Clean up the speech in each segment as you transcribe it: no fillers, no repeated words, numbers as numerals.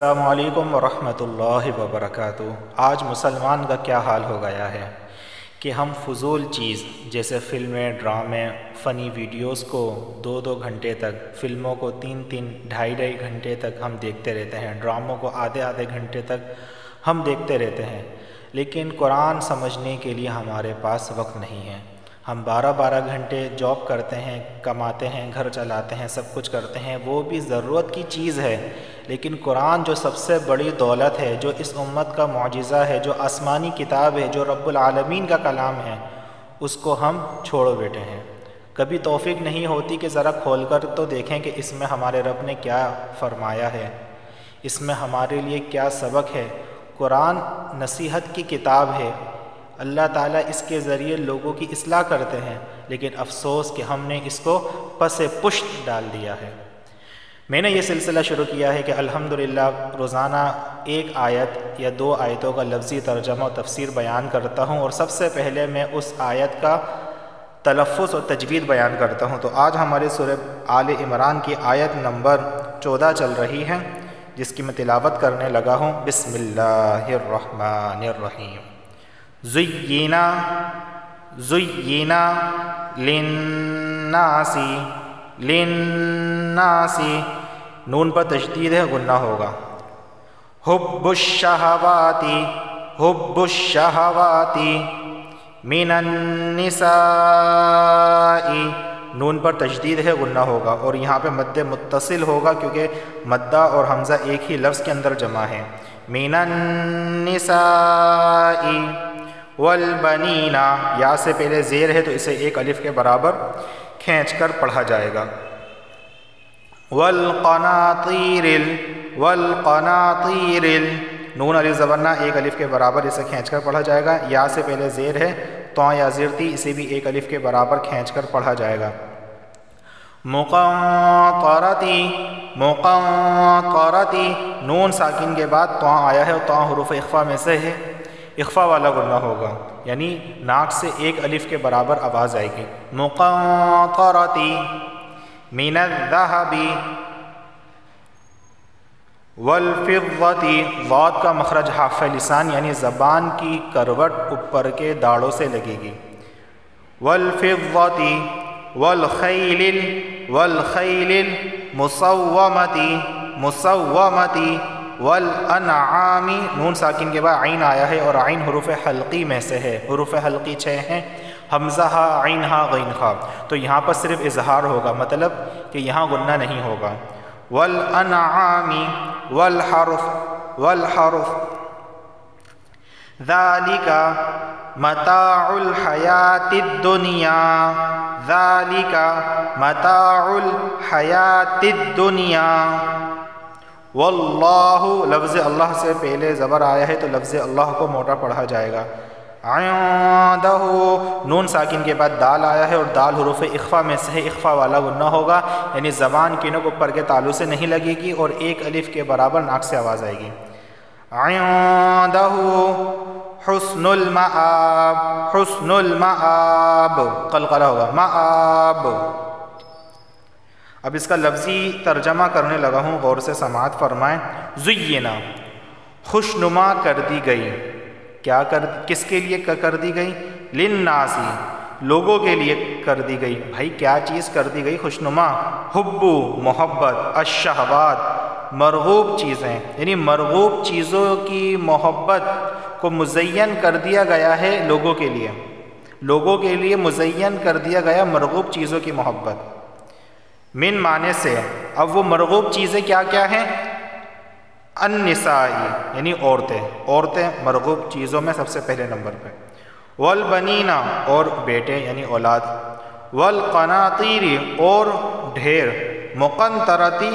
السلام علیکم ورحمۃ اللہ وبرکاتہ۔ آج مسلمان کا کیا حال ہو گیا ہے کہ ہم فضول چیز جیسے فلمیں، ڈرامے، فنی ویڈیوز کو 2 گھنٹے تک، فلموں کو 3 ڈھائی گھنٹے تک ہم دیکھتے رہتے ہیں، ڈراموں کو آدھے گھنٹے تک ہم دیکھتے رہتے ہیں، لیکن قرآن سمجھنے کے لیے ہمارے پاس وقت نہیں ہے۔ ہم 12 گھنٹے جاب کرتے ہیں، کماتے ہیں، گھر چلاتے ہیں، سب کچھ کرتے ہیں، وہ بھی ضرورت کی چیز ہے، لیکن قرآن جو سب سے بڑی دولت ہے، جو اس امت کا معجزہ ہے، جو آسمانی کتاب ہے، جو رب العالمین کا کلام ہے، اس کو ہم چھوڑ بیٹھے ہیں۔ کبھی توفیق نہیں ہوتی کہ ذرا کھول کر تو دیکھیں کہ اس میں ہمارے رب نے کیا فرمایا ہے، اس میں ہمارے لیے کیا سبق ہے۔ قرآن نصیحت کی کتاب ہے، اللہ تعالیٰ اس کے ذریعے لوگوں کی اصلاح کرتے ہیں، لیکن افسوس کہ ہم نے اس کو پس پشت ڈال دیا ہے۔ میں نے یہ سلسلہ شروع کیا ہے کہ الحمدللہ روزانہ 1 آیت یا 2 آیتوں کا لفظی ترجمہ و تفسیر بیان کرتا ہوں، اور سب سے پہلے میں اس آیت کا تلفظ اور تجوید بیان کرتا ہوں۔ تو آج ہمارے سورہ آل عمران کی آیت نمبر 14 چل رہی ہے، جس کی میں تلاوت کرنے لگا ہوں۔ بسم اللہ الرحمن الرحیم۔ زینا للناس، نون پر تشدید ہے، غنہ ہوگا۔ حب الشہوات من النساء، نون پر تشدید ہے، غنہ ہوگا، اور یہاں پہ مد متصل ہوگا کیونکہ مدہ اور حمزہ ایک ہی لفظ کے اندر جمع ہے۔ من النساء والبنین، یا سے پہلے زیر ہے تو اسے 1 الف کے برابر کھینچ کر پڑھا جائے گا۔ والقناطیر، نون علی زبرنا 1 الف کے برابر اسے کھینچ کر پڑھا جائے گا۔ یا سے پہلے زیر ہے تو یا زیرتی، اسے بھی 1 الف کے برابر کھینچ کر پڑھا جائے گا۔ مقنطرتی، نون ساکن کے بعد تو آیا ہے، اور تو حروف اخفا میں سے ہے، اخفا والا غنہ ہوگا، یعنی ناک سے 1 الف کے برابر آواز آئے گی۔ مقنطرتی من الذهب والفضة، ضاد کا مخرج حافظ لسان یعنی زبان کی کروٹ اوپر کے داڑوں سے لگے گی۔ والفضة والخیل المسومة والانعام، نون ساکن کے بعد عین آیا ہے، اور عین حروف حلقی میں سے ہے، حروف حلقی 6 ہیں، حمزہ ہا، عین ہا، غین خا، تو یہاں پر صرف اظہار ہوگا، مطلب کہ یہاں غنہ نہیں ہوگا۔ والانعام والحرث ذالک متاع الحیات الدنیا، ذالک متاع الحیات الدنیا۔ واللہ، لفظ اللہ سے پہلے زبر آیا ہے تو لفظ اللہ کو موٹا پڑھا جائے گا۔ عندہ، نون ساکن کے بعد دال آیا ہے، اور دال حروف اخفا میں سے ہے، اخفا والا غنہ ہوگا، یعنی زبان کی نوک اوپر کے تالو سے نہیں لگے گی، اور 1 الف کے برابر ناک سے آواز آئے گی۔ عندہ حسن المآب، قلقلہ ہوگا، مآب۔ اب اس کا لفظی ترجمہ کرنے لگا ہوں، غور سے سماعت فرمائیں۔ زینا، خوشنما کر دی گئی، کس کے لیے کر دی گئی؟ للناسی، لوگوں کے لیے کر دی گئی۔ بھائی کیا چیز کر دی گئی؟ خوشنما، حبو، محبت، الشہوات، مرغوب چیزیں، یعنی مرغوب چیزوں کی محبت کو مزین کر دیا گیا ہے لوگوں کے لیے، لوگوں کے لیے مزین کر دیا گیا مرغوب چیزوں کی محبت۔ من معنی سے، اب وہ مرغوب چیزیں کیا کیا ہیں؟ النساء، یعنی عورتیں مرغوب چیزوں میں سب سے پہلے نمبر پہ۔ والبنین، اور بیٹے یعنی اولاد۔ والقناطیر، اور ڈھیر۔ مقنطرتی،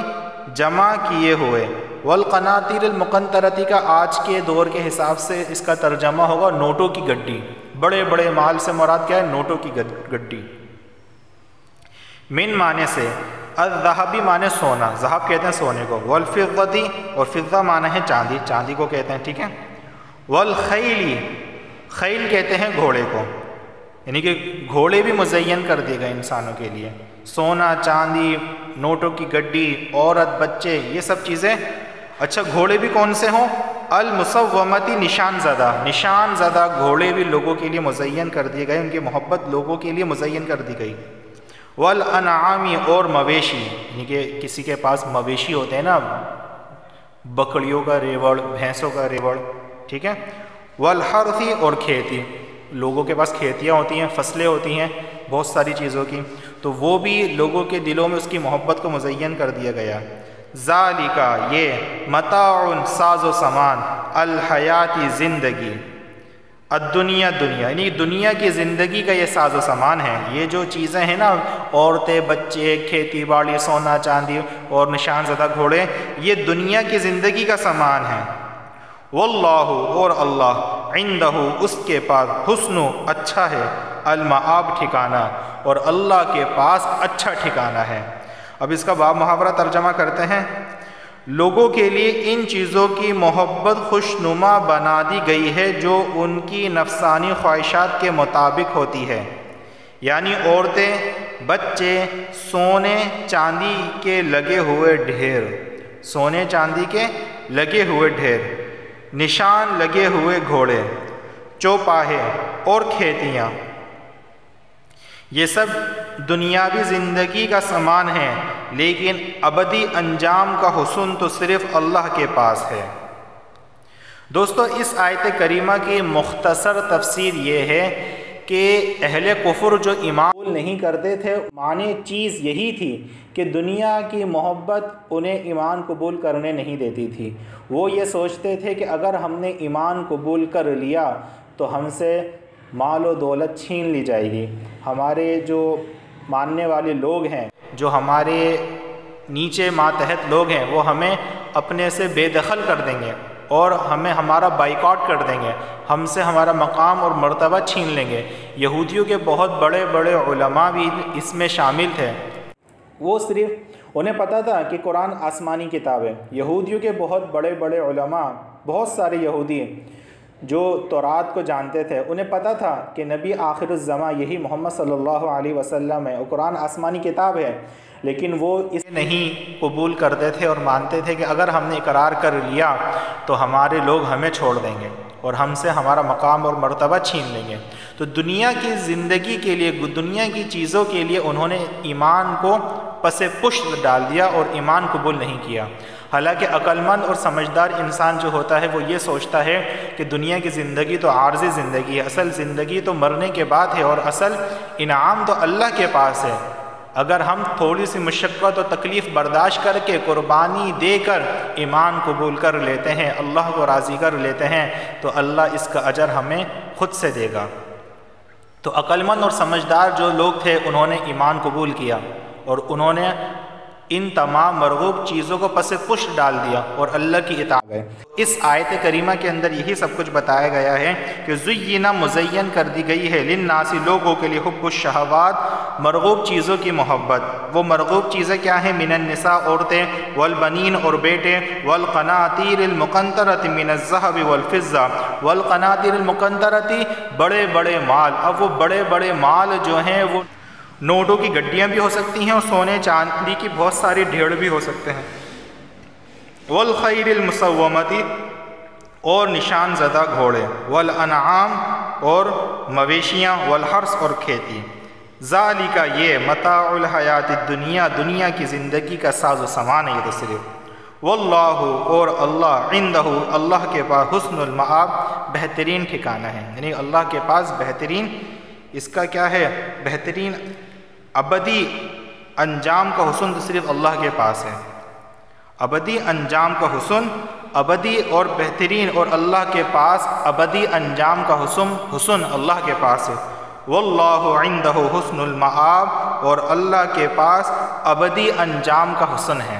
جمع کیے ہوئے۔ والقناطیر المقنطرتی کا آج کے دور کے حساب سے اس کا ترجمہ ہوگا نوٹوں کی گڈی، بڑے بڑے مال سے مراد کیا ہے؟ نوٹوں کی گڈی۔ من معنی سے، الذهبی معنی سونا، ذهب کہتے ہیں سونے کو، والفضة، اور فضہ معنی ہے چاندی، چاندی کو کہتے ہیں، ٹھیک ہے۔ والخیل، خیل کہتے ہیں گھوڑے کو، یعنی کہ گھوڑے بھی مزین کر دیے گئے انسانوں کے لیے، سونا چاندی، نوٹوں کی گڈی، عورت، بچے، یہ سب چیزیں اچھا گھوڑے بھی کون سے ہوں؟ المسومتی، نشان زدہ گھوڑے بھی لوگوں کے لیے مزین کر دیے گئے، ان کی محبت لوگوں کے لیے مزین کر دی گئی۔ والانعامی، اور مویشی، یعنی کہ کسی کے پاس مویشی ہوتے ہیں نا، بکریوں کا ریوڑ، بھینسوں کا ریوڑ، ٹھیک ہے۔ والحرثی، اور کھیتی، لوگوں کے پاس کھیتیاں ہوتی ہیں، فصلیں ہوتی ہیں بہت ساری چیزوں کی، تو وہ بھی لوگوں کے دلوں میں اس کی محبت کو مزین کر دیا گیا۔ ذالکا، یہ متاع، ساز و سامان، الحیاتی، زندگی، الدنیا، دنیا یعنی دنیا کی زندگی کا یہ ساز و سامان ہے۔ یہ جو چیزیں ہیں نا، عورتیں، بچے، کھیتی باڑی، سونا چاندی اور نشان زدہ گھوڑے، یہ دنیا کی زندگی کا سامان ہے۔ واللہ، اور اللہ، عندہ، اس کے پاس، حسن، اچھا ہے، المآب، ٹھکانہ، اور اللہ کے پاس اچھا ٹھکانہ ہے۔ اب اس کا باب محاورہ ترجمہ کرتے ہیں۔ لوگوں کے لیے ان چیزوں کی محبت خوشنما بنا دی گئی ہے جو ان کی نفسانی خواہشات کے مطابق ہوتی ہے، یعنی عورتیں، بچے، سونے چاندی کے لگے ہوئے ڈھیر، سونے چاندی کے لگے ہوئے ڈھیر، نشان لگے ہوئے گھوڑے، چوپاہے اور کھیتیاں، یہ سب دنیاوی زندگی کا سامان ہے، لیکن ابدی انجام کا حسن تو صرف اللہ کے پاس ہے۔ دوستو، اس آیت کریمہ کی مختصر تفسیر یہ ہے کہ اہل کفر جو ایمان قبول نہیں کرتے تھے، معنی چیز یہی تھی کہ دنیا کی محبت انہیں ایمان قبول کرنے نہیں دیتی تھی۔ وہ یہ سوچتے تھے کہ اگر ہم نے ایمان قبول کر لیا تو ہم سے مال و دولت چھین لی جائے گی، ہمارے جو ماننے والے لوگ ہیں، جو ہمارے نیچے ماتحت لوگ ہیں، وہ ہمیں اپنے سے بے دخل کر دیں گے اور ہمیں ہمارا بائیکاٹ کر دیں گے، ہم سے ہمارا مقام اور مرتبہ چھین لیں گے۔ یہودیوں کے بہت بڑے بڑے علماء بھی اس میں شامل تھے۔ وہ صرف انہیں پتہ تھا کہ قرآن آسمانی کتاب ہے۔ یہودیوں کے بہت بڑے بڑے علماء، بہت سارے یہودی جو تورات کو جانتے تھے، انہیں پتہ تھا کہ نبی آخر الزماں یہی محمد صلی اللہ علیہ وسلم ہے اور قرآن آسمانی کتاب ہے، لیکن وہ اسے نہیں قبول کرتے تھے اور مانتے تھے کہ اگر ہم نے اقرار کر لیا تو ہمارے لوگ ہمیں چھوڑ دیں گے اور ہم سے ہمارا مقام اور مرتبہ چھین لیں گے۔ تو دنیا کی زندگی کے لیے، دنیا کی چیزوں کے لیے انہوں نے ایمان کو پس پشت ڈال دیا اور ایمان قبول نہیں کیا۔ حالانکہ عقل مند اور سمجھدار انسان جو ہوتا ہے وہ یہ سوچتا ہے کہ دنیا کی زندگی تو عارضی زندگی ہے، اصل زندگی تو مرنے کے بعد ہے اور اصل انعام تو اللہ کے پاس ہے۔ اگر ہم تھوڑی سی مشقت و تکلیف برداشت کر کے، قربانی دے کر ایمان قبول کر لیتے ہیں، اللہ کو راضی کر لیتے ہیں، تو اللہ اس کا اجر ہمیں خود سے دے گا۔ تو عقل مند اور سمجھدار جو لوگ تھے انہوں نے ایمان قبول کیا اور انہوں نے ان تمام مرغوب چیزوں کو پس پشت ڈال دیا اور اللہ کی اطاعت گئے۔ اس آیت کریمہ کے اندر یہی سب کچھ بتایا گیا ہے کہ زینا، مزین کر دی گئی ہے، للناس، لوگوں کے لیے، حب الشہوات، مرغوب چیزوں کی محبت۔ وہ مرغوب چیزیں کیا ہیں؟ من النساء، عورتیں، والبنین، اور بیٹے، والقناطیر المقنطرۃ من الذهب والفضہ، والقناطیر المقنطرۃ، بڑے بڑے مال۔ اب وہ بڑے بڑے مال جو ہیں وہ نوٹوں کی گڈیاں بھی ہو سکتی ہیں اور سونے چاندی کی بہت ساری ڈھیر بھی ہو سکتے ہیں۔ والخیل المسومۃ، اور نشان زدہ گھوڑے، والانعام، اور مویشیاں، والحرث، اور کھیتی۔ ذالک، یہ متاع الحیات الدنیا، دنیا کی زندگی کا ساز و سامان ہے یہ تو صرف۔ واللہ، اور اللہ، عندہ، اللہ کے پاس، حسن المآب، بہترین ٹھکانہ ہے، یعنی اللہ کے پاس بہترین، اس کا کیا ہے؟ بہترین ابدی انجام کا حسن تو صرف اللہ کے پاس ہے۔ ابدی انجام کا حسن، ابدی اور بہترین، اور اللہ کے پاس ابدی انجام کا حسن اللہ کے پاس ہے۔ واللہ عندہ حسن المآب، اور اللہ کے پاس ابدی انجام کا حسن ہے۔